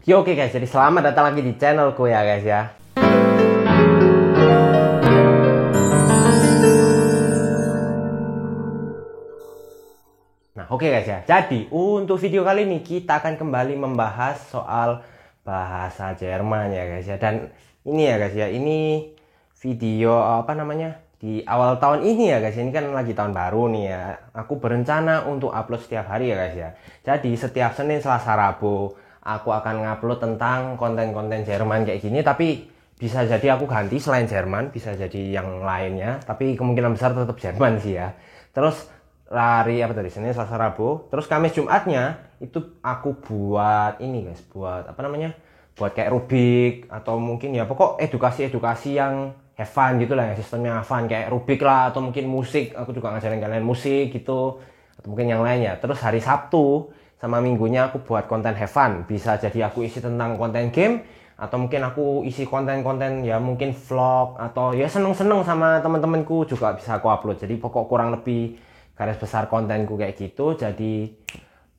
Yo, oke guys, jadi selamat datang lagi di channelku ya guys ya. Nah oke guys ya, jadi untuk video kali ini kita akan kembali membahas soal bahasa Jerman ya guys ya. Dan ini ya guys ya, ini video di awal tahun ini ya guys. Ini kan lagi tahun baru nih ya. Aku berencana untuk upload setiap hari ya guys ya. Jadi setiap Senin, Selasa, Rabu aku akan ngupload tentang konten-konten Jerman kayak gini. Tapi bisa jadi aku ganti selain Jerman, bisa jadi yang lainnya. Tapi kemungkinan besar tetap Jerman sih ya. Terus Senin, Selasa, Rabu. Terus Kamis, Jumatnya itu aku buat ini guys, buat buat kayak Rubik atau mungkin ya pokok edukasi yang have fun gitu lah ya, sistemnya fun kayak Rubik lah, atau mungkin musik, aku juga ngajarin kalian musik gitu, atau mungkin yang lainnya. Terus hari Sabtu sama Minggunya aku buat konten have fun, bisa jadi aku isi tentang konten game, atau mungkin aku isi konten-konten ya mungkin vlog, atau ya seneng-seneng sama temen-temenku juga bisa aku upload. Jadi pokok kurang lebih garis besar kontenku kayak gitu. Jadi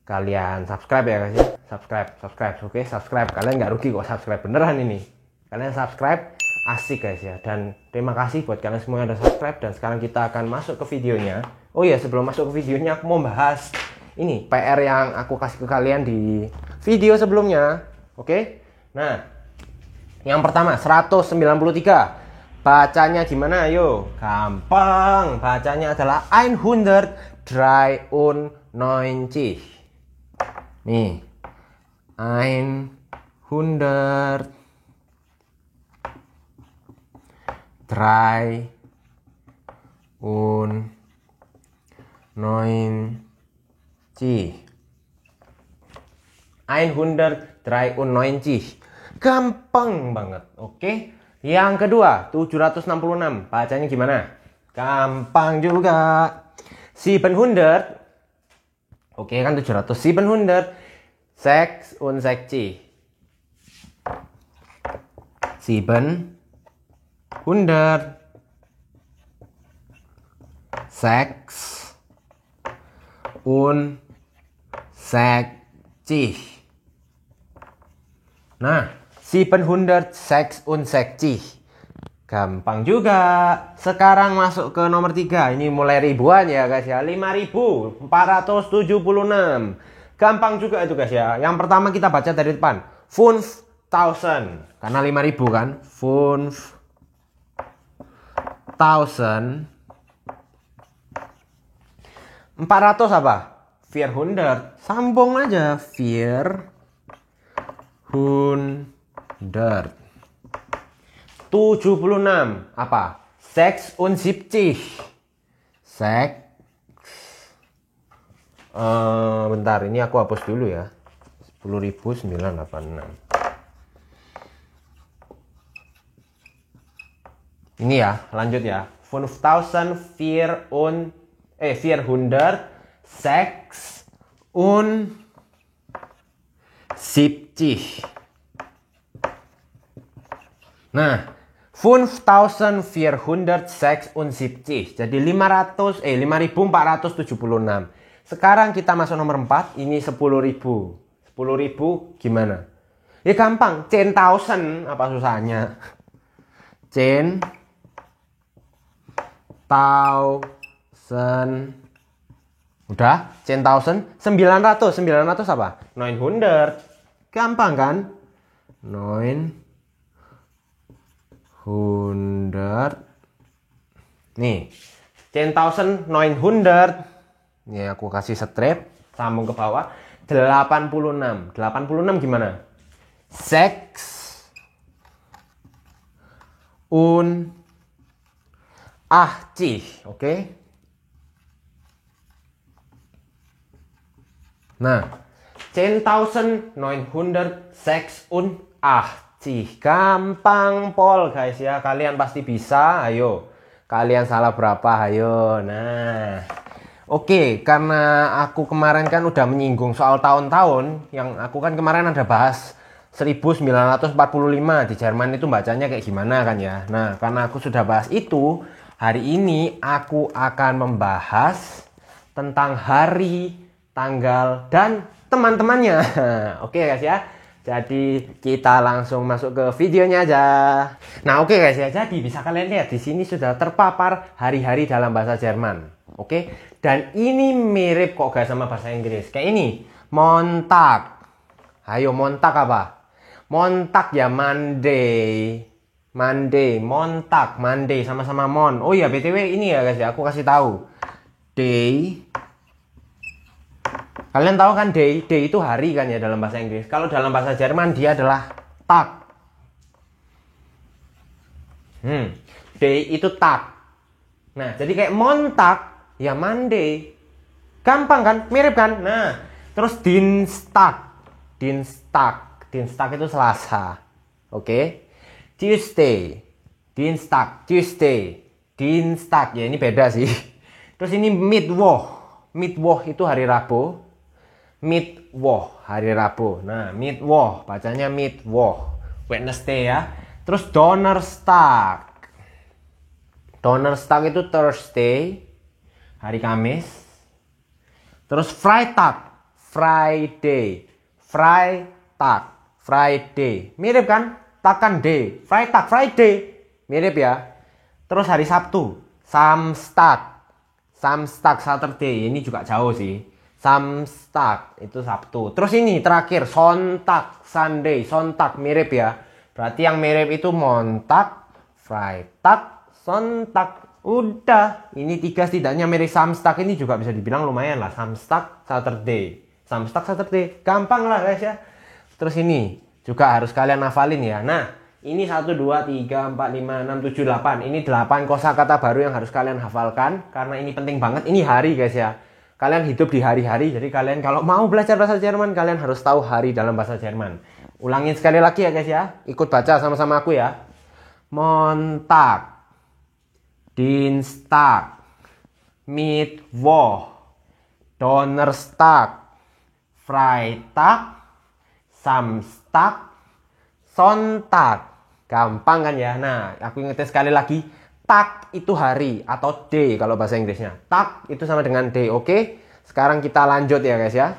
kalian subscribe ya guys ya, subscribe, oke, subscribe, kalian nggak rugi kok subscribe, beneran ini, kalian subscribe. Asik guys ya, dan terima kasih buat kalian semua yang udah subscribe. Dan sekarang kita akan masuk ke videonya. Oh iya, sebelum masuk ke videonya aku mau bahas ini PR yang aku kasih ke kalian di video sebelumnya. Oke. Nah, yang pertama 193. Bacanya gimana? Ayo. Gampang. Bacanya adalah 193. Nih. 193. Gampang banget. Oke. Yang kedua 766. Bacanya gimana? Gampang juga. 700. Oke kan 700. 700. 66. 766. Nah, 766. Gampang juga. Sekarang masuk ke nomor 3. Ini mulai ribuan ya guys ya. 5.476. Gampang juga itu guys ya. Yang pertama kita baca dari depan. 5.000. Karena 5.000 kan. 5.000. 400 apa? 400. Sambung aja. 400. 76 apa? 76. Bentar, ini aku hapus dulu ya. 10.986. Ini ya, lanjut ya. 400. Nah, 5.476. Jadi 5.476. Sekarang kita masuk nomor 4. Ini 10.000. 10.000 gimana? Ya gampang. 10.000. Apa susahnya? 10.000. Udah, 10.000. 900. 900 apa? 900. Gampang kan? 900. Nih, 10.900. Ini aku kasih strip, sambung ke bawah. 86. 86 gimana? 86. Oke. Nah, 10.986. Gampang pol guys ya. Kalian pasti bisa. Ayo. Kalian salah berapa? Ayo. Nah. Oke, karena aku kemarin kan udah menyinggung soal tahun-tahun, yang aku kan kemarin ada bahas 1945 di Jerman itu bacanya kayak gimana kan ya. Nah, karena aku sudah bahas itu, hari ini aku akan membahas tentang hari, tanggal, dan teman-temannya. Oke guys ya. Jadi kita langsung masuk ke videonya aja. Nah, oke guys ya. Jadi bisa kalian lihat di sini sudah terpapar hari-hari dalam bahasa Jerman. Oke. Dan ini mirip kok guys sama bahasa Inggris. Kayak ini. Montag. Ayo Montag apa? Montag ya Monday. Monday, Montag, Monday sama-sama mon. Oh iya, BTW ini ya guys ya, aku kasih tahu. Day. Kalian tahu kan day? Day itu hari kan ya dalam bahasa Inggris. Kalau dalam bahasa Jerman dia adalah Tag. Day itu Tag. Nah, jadi kayak Montag ya Monday. Gampang kan? Mirip kan? Nah, terus Dienstag. Dienstag itu Selasa. Oke. Tuesday. Dienstag, Tuesday. Dienstag ya ini beda sih. Terus ini Mittwoch. Mittwoch itu hari Rabu. Mittwoch hari Rabu. Nah, Mittwoch bacanya Mittwoch. Wednesday ya. Terus Donnerstag. Donnerstag itu Thursday, hari Kamis. Terus Freitag, Friday. Freitag, Friday. Mirip kan? Takkan day. Freitag, Friday. Mirip ya. Terus hari Sabtu, Samstag. Samstag, Saturday. Ini juga jauh sih. Samstag itu Sabtu. Terus ini terakhir Sonntag, Sunday. Sonntag mirip ya. Berarti yang mirip itu Montag, Freitag, Sonntag. Udah. Ini tiga setidaknya mirip. Samstag ini juga bisa dibilang lumayan lah. Samstag, Saturday. Samstag, Saturday. Gampang lah guys ya. Terus ini juga harus kalian hafalin ya. Nah, ini 1, 2, 3, 4, 5, 6, 7, 8. Ini 8 kosakata baru yang harus kalian hafalkan. Karena ini penting banget. Ini hari guys ya. Kalian hidup di hari-hari, jadi kalian kalau mau belajar bahasa Jerman, kalian harus tahu hari dalam bahasa Jerman. Ulangin sekali lagi ya guys ya, ikut baca sama-sama aku ya. Montag, Dienstag, Mittwoch, Donnerstag, Freitag, Samstag, Sonntag. Gampang kan ya? Nah, aku ingetin sekali lagi. Tag itu hari atau day kalau bahasa Inggrisnya. Tag itu sama dengan day. Oke. Sekarang kita lanjut ya guys ya.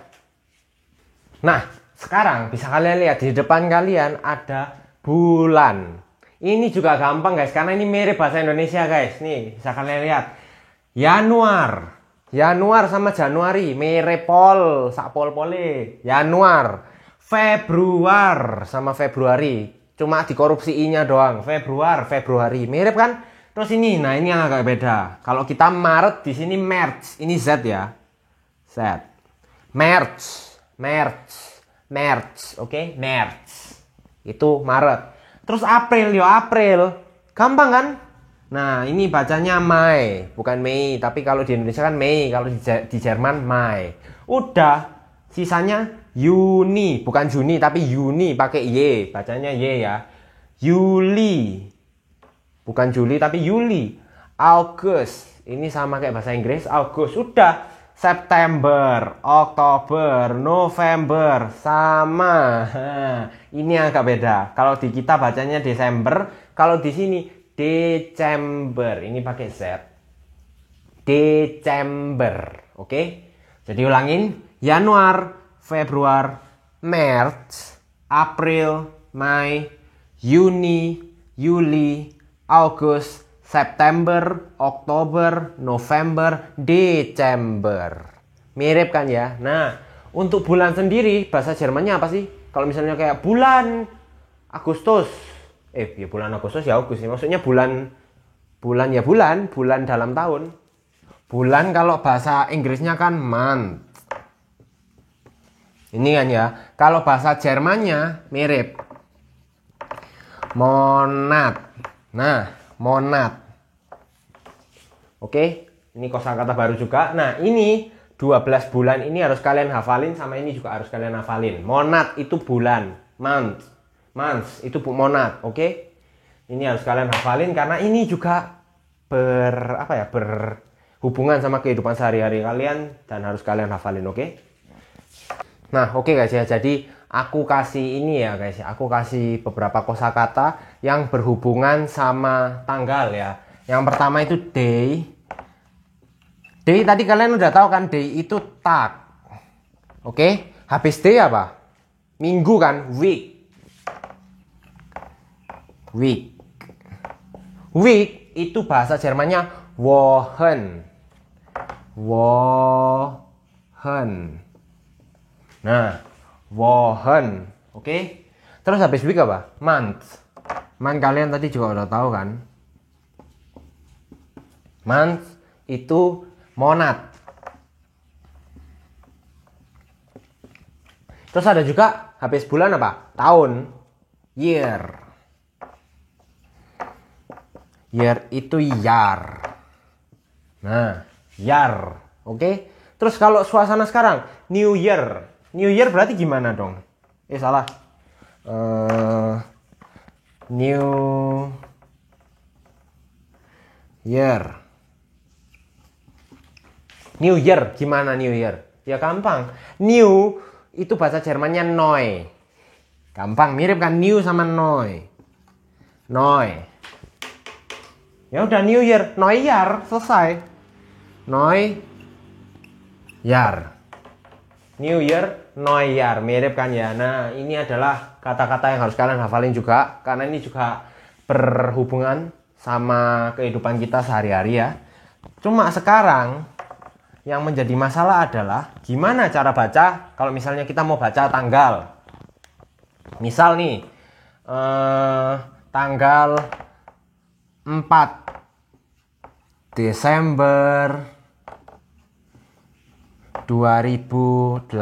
Nah, sekarang bisa kalian lihat di depan kalian ada bulan. Ini juga gampang guys karena ini mirip bahasa Indonesia guys. Nih, bisa kalian lihat. Januar. Januar sama Januari mirip pol, sak pol-pole. Januar. Februar sama Februari. Cuma dikorupsi i-nya doang. Februari. Mirip kan? Terus ini, nah ini yang agak beda. Kalau kita Maret di sini March, ini Z ya, Z. March, oke, March. Itu Maret. Terus April, April. Gampang kan? Nah ini bacanya Mai, bukan Mei. Tapi kalau di Indonesia kan Mei, kalau di Jerman Mai. Udah, sisanya Juni, bukan Juni tapi Juni pakai Y, bacanya Y ya. Juli. Bukan Juli tapi Juli. August. Ini sama kayak bahasa Inggris. August. Udah. September. Oktober. November. Sama. Ini agak beda. Kalau di kita bacanya Desember. Kalau di sini December. Ini pakai Z. December. Oke. Jadi ulangin. Januar. Februari. Maret. April. Mei. Juni. Juli. Agustus, September, Oktober, November, Desember. Mirip kan ya? Nah, untuk bulan sendiri bahasa Jermannya apa sih? Kalau misalnya kayak bulan Agustus. Ya bulan Agustus ya Agustus. Maksudnya bulan dalam tahun. Bulan kalau bahasa Inggrisnya kan month. Ini kan ya. Kalau bahasa Jermannya mirip. Monat. Nah, monat. Oke, ini kosakata baru juga. Nah, ini 12 bulan ini harus kalian hafalin sama ini juga harus kalian hafalin. Monat itu bulan, month. Months itu monat, oke? Ini harus kalian hafalin karena ini juga berhubungan sama kehidupan sehari-hari kalian dan harus kalian hafalin, oke? Nah, oke guys ya. Jadi aku kasih ini ya guys, aku kasih beberapa kosakata yang berhubungan sama tanggal ya. Yang pertama itu day. Day tadi kalian udah tahu kan, day itu tag. Oke, habis day apa? minggu kan, week. Week. Week itu bahasa Jermannya Wochen. Wochen. Nah, Wochen. Oke. Terus habis week apa? Month. Month kalian tadi juga udah tahu kan? Month itu monat. Terus ada juga habis bulan apa? Tahun. Year. Year itu yar. Nah, yar. Oke. Terus kalau suasana sekarang, New Year. New Year berarti gimana dong? Salah. New Year. New Year, gimana New Year? Ya gampang. New itu bahasa Jermannya neu. Gampang, mirip kan new sama neu. Neu. Ya udah New Year, Neujahr, selesai. Neujahr. New Year, Neujahr, mirip kan ya. Nah, ini adalah kata-kata yang harus kalian hafalin juga karena ini juga berhubungan sama kehidupan kita sehari-hari ya. Cuma sekarang yang menjadi masalah adalah gimana cara baca kalau misalnya kita mau baca tanggal. Misal nih, tanggal 4 Desember 2018.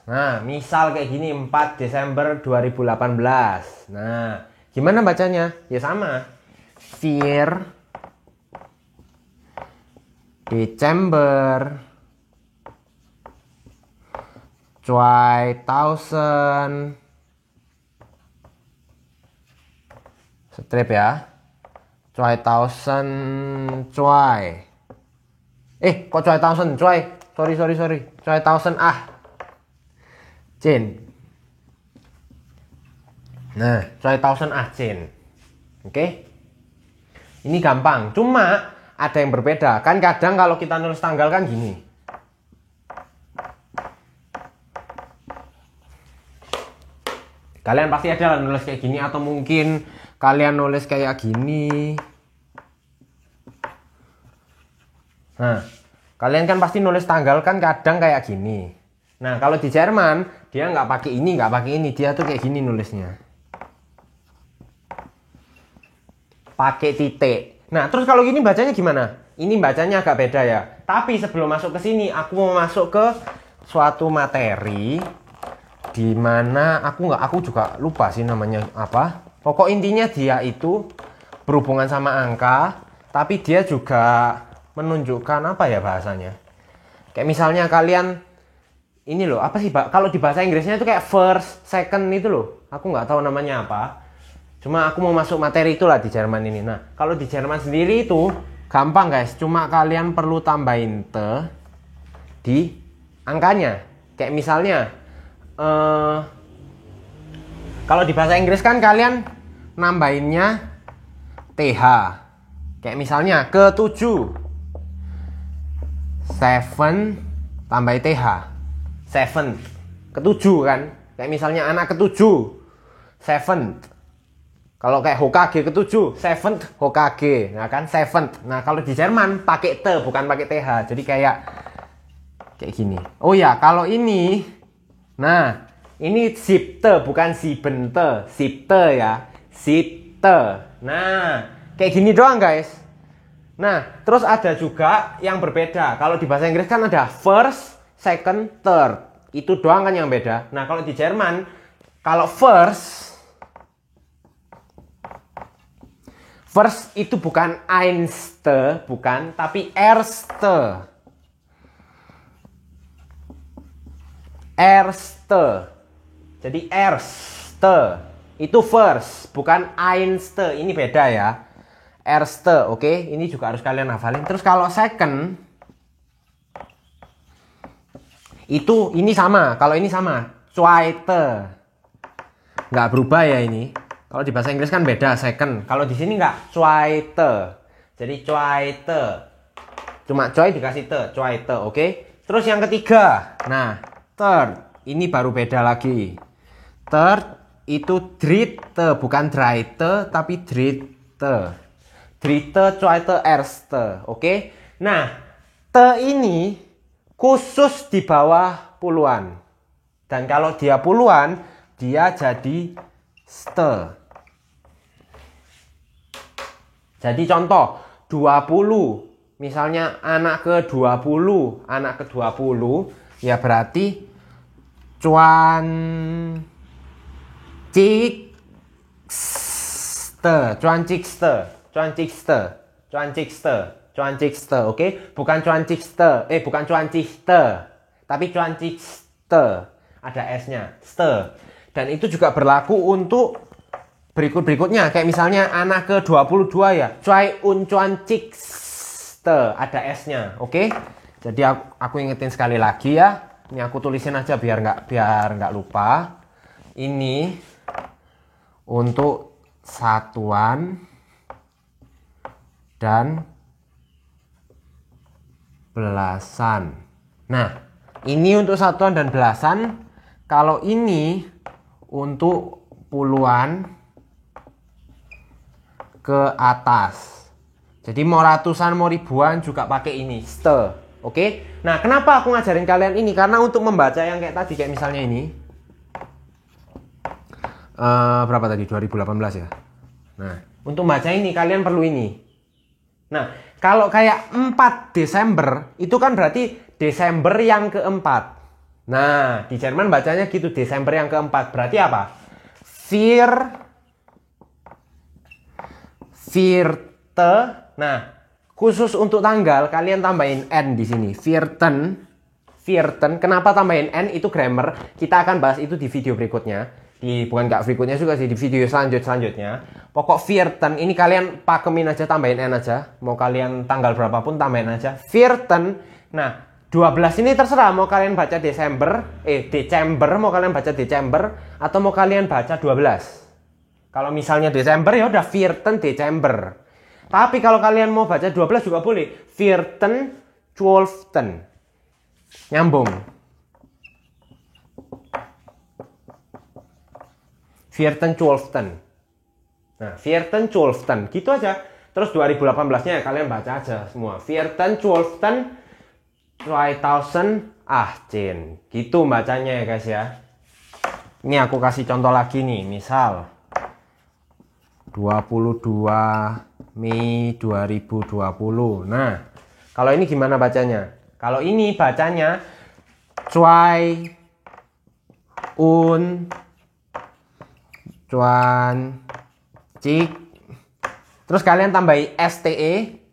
Nah, misal kayak gini 4 Desember 2018. Nah, gimana bacanya? Ya sama. 4 Desember 2000. Strip ya. 2002. Kok 2000? Sorry. 2000 Jin. Nah, 2000 Jin. Oke. Ini gampang. Cuma ada yang berbeda. Kan kadang kalau kita nulis tanggal kan gini. Kalian pasti ada lah nulis kayak gini atau mungkin kalian nulis kayak gini. Nah, kalian kan pasti nulis tanggal kan kadang kayak gini. Nah, kalau di Jerman dia nggak pakai ini, dia tuh kayak gini nulisnya. Pakai titik. Nah, terus kalau gini bacanya gimana? Ini bacanya agak beda ya. Tapi sebelum masuk ke sini, aku mau masuk ke suatu materi di mana aku juga lupa sih namanya apa. Pokok intinya dia itu berhubungan sama angka, tapi dia juga menunjukkan apa ya bahasanya. Kayak misalnya kalian ini loh, apa sih Pak? Kalau di bahasa Inggrisnya itu kayak first, second itu loh. Aku nggak tahu namanya apa. Cuma aku mau masuk materi itulah di Jerman ini. Nah, kalau di Jerman sendiri itu gampang guys. Cuma kalian perlu tambahin te di angkanya. Kayak misalnya kalau di bahasa Inggris kan kalian nambahinnya TH. Kayak misalnya ke-7. 7 tambah TH. 7. Ke-7 kan. Kayak misalnya anak ke-7. 7. Kalau kayak Hokage ke-7. 7th Hokage. Nah kan 7th. Nah kalau di Jerman pakai te bukan pakai TH. Jadi kayak gini. Oh ya, kalau ini nah, ini siebte bukan siebente. Siebte ya. Siebte. Nah, kayak gini doang guys. Nah, terus ada juga yang berbeda. Kalau di bahasa Inggris kan ada first, second, third. Itu doang kan yang beda. Nah, kalau di Jerman, kalau first itu bukan einste, bukan, tapi erste. Erste. Jadi erste itu first, bukan einste. Ini beda ya. Erste, oke? Ini juga harus kalian hafalin. Terus kalau second itu ini sama. Kalau ini sama, zweite. Nggak berubah ya ini. Kalau di bahasa Inggris kan beda second. Kalau di sini nggak, zweite. Jadi zweite. Cuma coy dikasih te, zweite, oke? Terus yang ketiga. Nah, third. Ini baru beda lagi. Third itu dritte, bukan drite, tapi dritte. Dritte, zweite, erste. Oke. Nah, te ini khusus di bawah puluhan. Dan kalau dia puluhan, dia jadi ste. Jadi contoh 20. Misalnya anak ke-20, anak ke-20, ya berarti cuancikste, oke? Bukan cuancikste, tapi cuancikste. Ada S-nya, ste. Dan itu juga berlaku untuk berikutnya, kayak misalnya anak ke-22 ya, ada S-nya, oke? Jadi aku ingetin sekali lagi ya. Ini aku tulisin aja biar nggak lupa. Ini untuk satuan dan belasan. Nah, ini untuk satuan dan belasan. Kalau ini untuk puluhan ke atas. Jadi mau ratusan, mau ribuan juga pakai ini, ste. Oke? Nah, kenapa aku ngajarin kalian ini? Karena untuk membaca yang kayak tadi, kayak misalnya ini. Berapa tadi? 2018 ya? Nah, untuk baca ini kalian perlu ini. Nah, kalau kayak 4 Desember, itu kan berarti Desember yang keempat. Nah, di Jerman bacanya gitu, Desember yang keempat. Berarti apa? Vierte. Nah, khusus untuk tanggal kalian tambahin n di sini. Vierten. Kenapa tambahin n? Itu grammar. Kita akan bahas itu di video berikutnya. Bukan nggak berikutnya juga sih, di video selanjutnya. Pokok vierten ini kalian pakemin aja, tambahin n aja. Mau kalian tanggal berapapun tambahin aja. Vierten. Nah, 12 ini terserah mau kalian baca Desember mau kalian baca Desember atau mau kalian baca 12. Kalau misalnya Desember ya udah vierten Desember. Tapi kalau kalian mau baca 12 juga boleh. Vierten, 12. Nyambung. Vierten, 12. Nah, vierten, 12. Gitu aja. Terus 2018-nya kalian baca aja semua. Vierten, 12, 2018. Gitu bacanya ya guys ya. Ini aku kasih contoh lagi nih. Misal 22 Mei 2020. Nah, kalau ini gimana bacanya? Kalau ini bacanya cik. Terus kalian tambahin STE.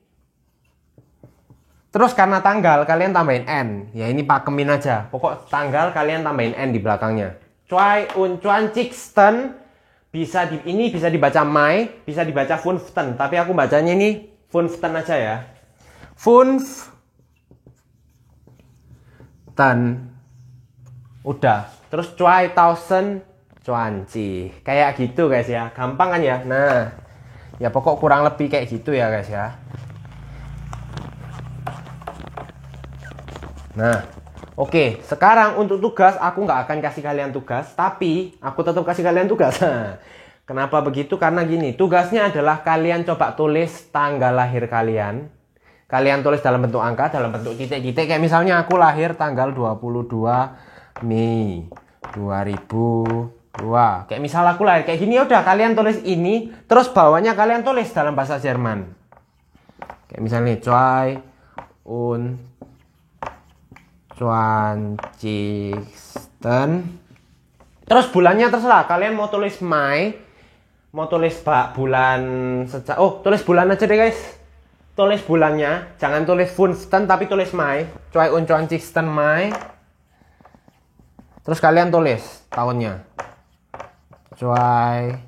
Terus karena tanggal kalian tambahin N. Ya ini pakemin aja. Pokok tanggal kalian tambahin N di belakangnya. Cuanciksten. Ini bisa dibaca Mai, bisa dibaca Funften, tapi aku bacanya ini Funften aja ya. Funften. Udah. Terus 2020. Kayak gitu guys ya. Gampang kan ya? Nah, ya pokok kurang lebih kayak gitu ya guys ya. Nah, oke, sekarang untuk tugas aku nggak akan kasih kalian tugas, tapi aku tetap kasih kalian tugas. Kenapa begitu? Karena gini, tugasnya adalah kalian coba tulis tanggal lahir kalian. Kalian tulis dalam bentuk angka, dalam bentuk titik-titik. Kayak misalnya aku lahir tanggal 22 Mei 2002. Kayak misal aku lahir kayak gini, udah kalian tulis ini, terus bawahnya kalian tulis dalam bahasa Jerman. Kayak misalnya Cuanciksten. Terus bulannya terserah. Kalian mau tulis Mai, mau tulis bulan sejak. Oh, tulis bulan aja deh guys. Tulis bulannya, jangan tulis Funften tapi tulis Mai. Cuanciksten Mai. Terus kalian tulis tahunnya. 2000.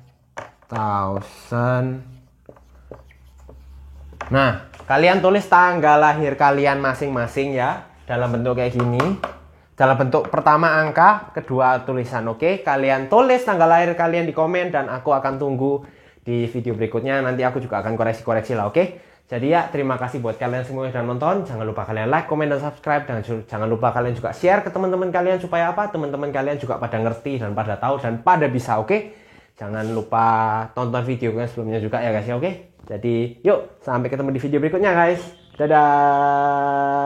Nah, kalian tulis tanggal lahir kalian masing-masing ya. Dalam bentuk kayak gini. Dalam bentuk pertama angka, kedua tulisan. Oke, kalian tulis tanggal lahir kalian di komen dan aku akan tunggu di video berikutnya. Nanti aku juga akan koreksi-koreksi lah. Oke, Jadi ya, terima kasih buat kalian semua yang sudah nonton. Jangan lupa kalian like, komen, dan subscribe. Dan jangan lupa kalian juga share ke teman-teman kalian supaya apa? Teman-teman kalian juga pada ngerti dan pada tahu dan pada bisa, oke? Jangan lupa tonton video kan sebelumnya juga ya guys ya, oke? Jadi yuk, sampai ketemu di video berikutnya guys. Dadah.